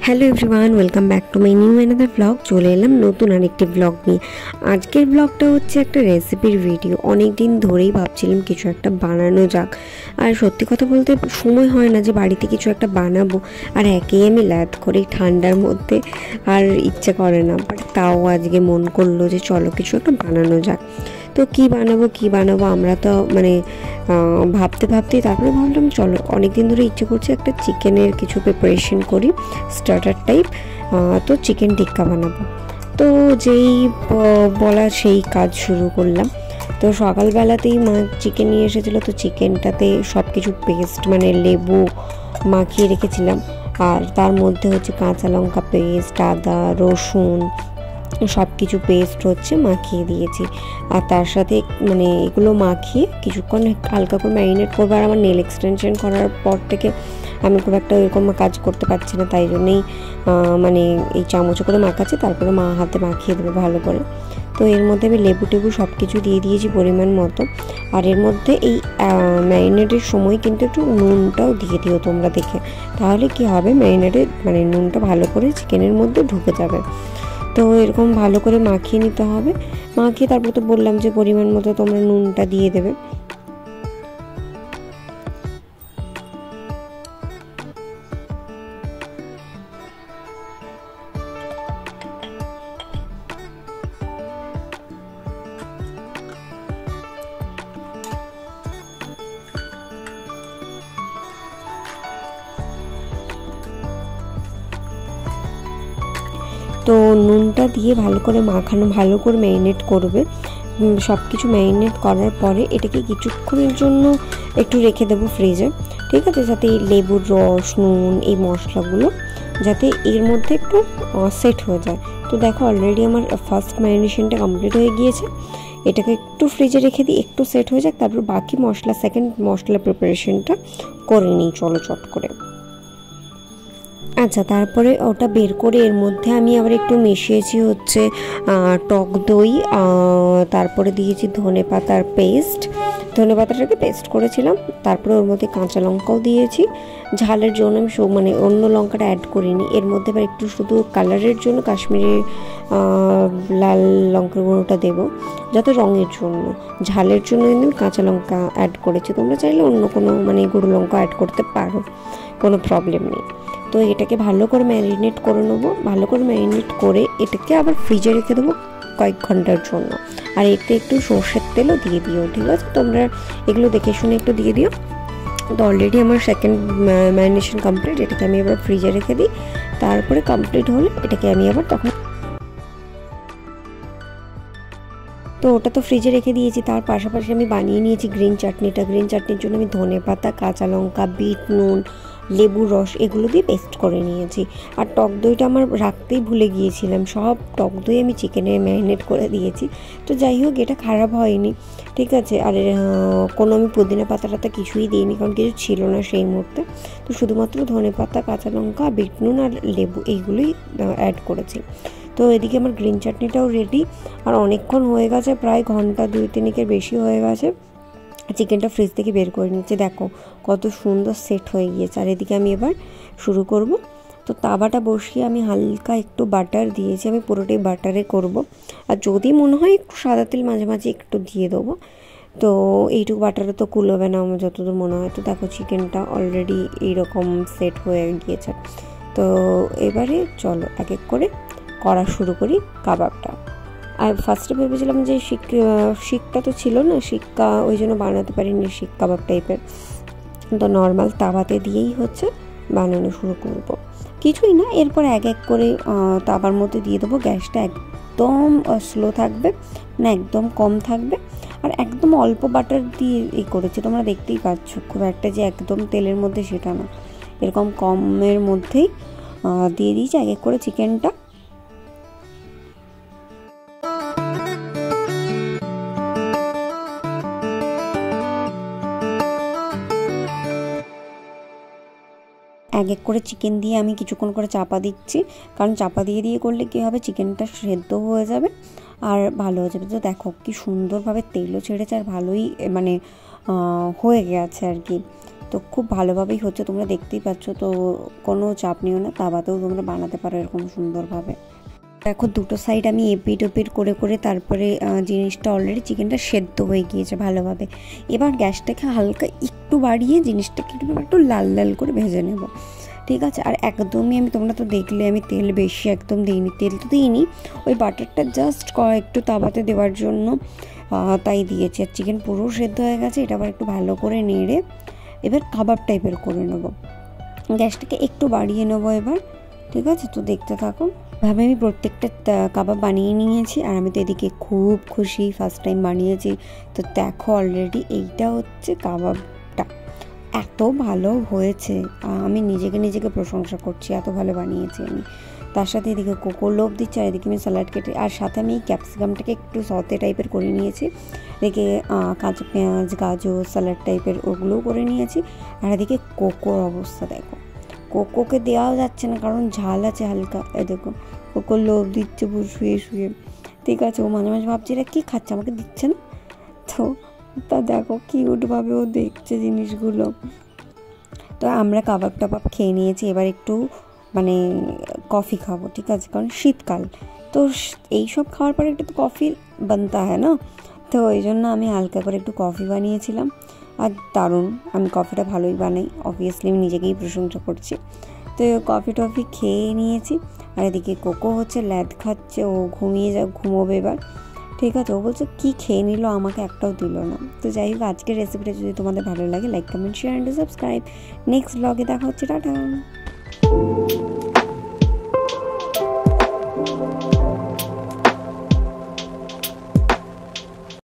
Hello everyone, welcome back to my new another blog. চলে এলাম নতুন আরেকটি ব্লগ নিয়ে। আজকের ব্লগটা হচ্ছে একটা রেসিপির ভিডিও। অনেক দিন ধরেই ভাবছিলাম কিছু একটা বানানো যাক, আর সত্যি কথা বলতে সময় হয় না যে বাড়িতে কিছু একটা বানাবো, আর একেই আমি ল্যাদ করি ঠান্ডার মধ্যে, আর ইচ্ছে করে না। বাট তাও আজকে মন করলো যে চলো কিছু একটা বানানো যাক। তো কী বানাবো আমরা তো ভাবতেই তারপরে ভাবলাম চলো অনেক দিন ধরে ইচ্ছে করছে একটা চিকেনের কিছু প্রিপারেশন করি, স্টার্টার টাইপ। তো চিকেন টিক্কা বানাবো। তো যেই বলা সেই কাজ শুরু করলাম। তো সকালবেলাতেই মা চিকেন নিয়ে এসেছিলো, তো চিকেনটাতে সব কিছু পেস্ট মানে লেবু মাখিয়ে রেখেছিলাম, আর তার মধ্যে হচ্ছে কাঁচা লঙ্কা পেস্ট, আদা রসুন সব কিছু পেস্ট হচ্ছে মাখিয়ে দিয়েছি। আর তার সাথে মানে এগুলো মাখিয়ে কিছুক্ষণ হালকা করে ম্যারিনেট করবো। আর আমার নেল এক্সটেনশন করার পর থেকে আমি খুব একটা ওইরকম কাজ করতে পারছি না, তাই জন্যেই মানে এই চামচে করে মাখাচ্ছি, তারপরে মা হাতে মাখিয়ে দেবে ভালো করে। তো এর মধ্যে আমি লেবু টেবু সব কিছু দিয়ে দিয়েছি পরিমাণ মতো। আর এর মধ্যে এই ম্যারিনেটের সময় কিন্তু একটু নুনটাও দিয়ে দিও তোমরা দেখে, তাহলে কি হবে ম্যারিনেটে মানে নুনটা ভালো করে চিকেনের মধ্যে ঢুকে যাবে। তো এরকম ভালো করে মাখিয়ে নিতে হবে। মাখিয়ে তারপর তো বললাম যে পরিমাণ মতো তোমরা নুনটা দিয়ে দেবে। তো নুনটা দিয়ে ভালো করে মাখানো, ভালো করে ম্যারিনেট করবে। সব কিছু ম্যারিনেট করার পরে এটাকে কিছুক্ষণের জন্য একটু রেখে দেবো ফ্রিজে, ঠিক আছে, যাতে এই লেবুর রস, নুন, এই মশলাগুলো যাতে এর মধ্যে একটু সেট হয়ে যায়। তো দেখো অলরেডি আমার ফার্স্ট ম্যারিনেশনটা কমপ্লিট হয়ে গিয়েছে। এটাকে একটু ফ্রিজে রেখে দিই, একটু সেট হয়ে যাক, তারপর বাকি সেকেন্ড মশলা প্রিপারেশনটা করে নিই চলো চট করে। আচ্ছা, তারপরে ওটা বের করে এর মধ্যে আমি আবার একটু মিশিয়েছি হচ্ছে টক দই, তারপরে দিয়েছি ধনেপাতার পেস্ট, ধনেপাতাটাকে পেস্ট করেছিলাম। তারপরে ওর মধ্যে কাঁচা লঙ্কাও দিয়েছি ঝালের জন্য। আমি মানে অন্য লঙ্কাটা অ্যাড করিনি এর মধ্যে, এবার একটু শুধু কালারের জন্য কাশ্মীরি লাল লঙ্কার গুঁড়োটা দেবো যাতে রঙের জন্য। ঝালের জন্য কিন্তু কাঁচা লঙ্কা অ্যাড করেছি, তোমরা চাইলে অন্য কোনো মানে গুঁড়ো লঙ্কা অ্যাড করতে পারো, কোনো প্রবলেম নেই। তো এটাকে ভালো করে ম্যারিনেট করে নেবো। ভালো করে ম্যারিনেট করে এটাকে আবার ফ্রিজে রেখে দেবো কয়েক ঘন্টার জন্য। আর এতে একটু সর্ষের তেলও দিয়ে দিও, ঠিক আছে, তোমরা এগুলো দেখে শুনে একটু দিয়ে দিও। তো অলরেডি আমার সেকেন্ড ম্যারিনেশন কমপ্লিট। এটাকে আমি আবার ফ্রিজে রেখে দিই, তারপরে কমপ্লিট হলে এটাকে আমি আবার তখন, তো ওটা তো ফ্রিজে রেখে দিয়েছি। তার পাশাপাশি আমি বানিয়ে নিয়েছি গ্রিন চাটনিটা। গ্রিন চাটনির জন্য আমি ধনেপাতা, কাঁচা লঙ্কা, বিট নুন, লেবুর রস এগুলো দিয়ে পেস্ট করে নিয়েছি। আর টক দইটা আমার রাখতেই ভুলে গিয়েছিলাম, সব টক দই আমি চিকেনে ম্যারিনেট করে দিয়েছি। তো যাই হোক, এটা খারাপ হয়নি, ঠিক আছে। আর কোনো আমি পুদিনা পাতাটা কিছুই দিইনি, কারণ কিছু ছিল না সেই মুহূর্তে। তো শুধুমাত্র ধনেপাতা, কাঁচা লঙ্কা, বিট নুন আর লেবু এইগুলোই অ্যাড করেছি। তো এদিকে আমার গ্রিন চাটনিটাও রেডি। আর অনেকক্ষণ হয়ে গেছে, প্রায় ঘন্টা 2-3 বেশি হয়ে গেছে। চিকেনটা ফ্রিজ থেকে বের করে নিচ্ছে, দেখো কত সুন্দর সেট হয়ে গিয়েছে। আর এদিকে আমি এবার শুরু করব। তো তাওয়াটা বসিয়ে আমি হালকা একটু বাটার দিয়েছি, আমি পুরোটাই বাটারে করব। আর যদি মনে হয় একটু সাদা তেল মাঝে মাঝে একটু দিয়ে দেবো। তো এইটুকু বাটারে তো কুলোবে না আমার যতদূর মনে হয়। তো দেখো চিকেনটা অলরেডি এইরকম সেট হয়ে গিয়েছে। তো এবারে চলো এক এক করে করা শুরু করি কাবাবটা। আর ফার্স্টে ভেবেছিলাম যে শিকটা তো ছিল না, শিক্কা ওই জন্য বানাতে পারিনি শিক কাবাব টাইপের। তো নর্মাল তাওয়াতে দিয়েই হচ্ছে বানানো শুরু করব। কিছুই না, এরপর এক এক করে তাওয়ার মধ্যে দিয়ে দেবো। গ্যাসটা একদম স্লো থাকবে, না একদম কম থাকবে। আর একদম অল্প বাটার দিয়ে করেছি, তোমরা দেখতেই পাচ্ছ, খুব একটা যে একদম তেলের মধ্যে সেটা না, এরকম কমের মধ্যেই দিয়ে দিয়েছি এক এক করে চিকেনটা। এক এক করে চিকেন দিয়ে আমি কিছুক্ষণ করে চাপা দিচ্ছি, কারণ চাপা দিয়ে করলে কী হবে, চিকেনটা সেদ্ধ হয়ে যাবে আর ভালো হয়ে যাবে। তো দেখো কি সুন্দরভাবে তেলও ছেড়েছে আর ভালোই মানে হয়ে গেছে আর কি। তো তো খুব ভালোভাবেই হচ্ছে, তোমরা দেখতেই পাচ্ছ, তো কোনো চাপ নিও না, তাওয়াতেও তোমরা বানাতে পারো এরকম সুন্দরভাবে। দেখো দুটো সাইড আমি এপিট ওপিট করে করে তারপরে জিনিসটা অলরেডি চিকেনটা সেদ্ধ হয়ে গিয়েছে ভালোভাবে। এবার গ্যাসটাকে হালকা একটু বাড়িয়ে জিনিসটাকে একটু লাল লাল করে ভেজে নেব, ঠিক আছে। আর একদমই তোমরা তো দেখলে আমি তেল বেশি একদম দিইনি, তেল তো দিইনি, ওই বাটারটা জাস্ট একটু তাওয়াতে দেওয়ার জন্য তাই দিয়েছি। আর চিকেন পুরো সেদ্ধ হয়ে গেছে, এটা আবার একটু ভালো করে নেড়ে এবার কাবাব টাইপের করে নেবো, গ্যাসটাকে একটু বাড়িয়ে নেবো এবার, ঠিক আছে। তো দেখতে থাকো, ভাবে আমি প্রত্যেকটা কাবাব বানিয়ে নিয়েছি, আর আমি তো এদিকে খুব খুশি, ফার্স্ট টাইম বানিয়েছি। তো দেখো অলরেডি এইটা হচ্ছে কাবাবটা, এত ভালো হয়েছে, আমি নিজেকে প্রশংসা করছি, এত ভালো বানিয়েছি আমি। তার সাথে এদিকে কোকো লোভ দিচ্ছে, আর এদিকে আমি স্যালাড কেটে, আর সাথে আমি এই ক্যাপসিকামটাকে একটু সতে টাইপের করে নিয়েছি, এদিকে কাঁচা পেঁয়াজ গাজর স্যালাড টাইপের ওগুলোও করে নিয়েছি। আর এদিকে কোকোর অবস্থা দেখো, কোকোকে দেওয়াও যাচ্ছে না কারণ ঝাল আছে হালকা, দেখো কোকো লোভ দিচ্ছে শুয়ে শুয়ে, ঠিক আছে। ও মাঝে মাঝে ভাবছে এটা কী খাচ্ছে, আমাকে দিচ্ছে না, তো তা দেখো কিউটভাবে ও দেখছে জিনিসগুলো। তো আমরা কাবাব টাবাব খেয়ে নিয়েছি, এবার একটু মানে কফি খাবো, ঠিক আছে, কারণ শীতকাল তো এইসব খাওয়ার পরে একটু তো কফি বানতা হয় না, তো ওই জন্য আমি হালকা করে একটু কফি বানিয়েছিলাম। আর দারুণ, আমি কফিটা ভালোই বানাই, অবভিয়াসলি আমি নিজেকেই প্রশংসা করছি। তো কফি টফি খেয়ে নিয়েছি, আর এদিকে কোকো হচ্ছে ল্যাদ খাচ্ছে, ও ঘুমোবে এবার, ঠিক আছে। ও বলছে কী খেয়ে নিল, আমাকে একটাও দিল না। তো যাই হোক, আজকের রেসিপিটা যদি তোমাদের ভালো লাগে like comment share and subscribe. Next ব্লগে দেখা হচ্ছে, টাটা।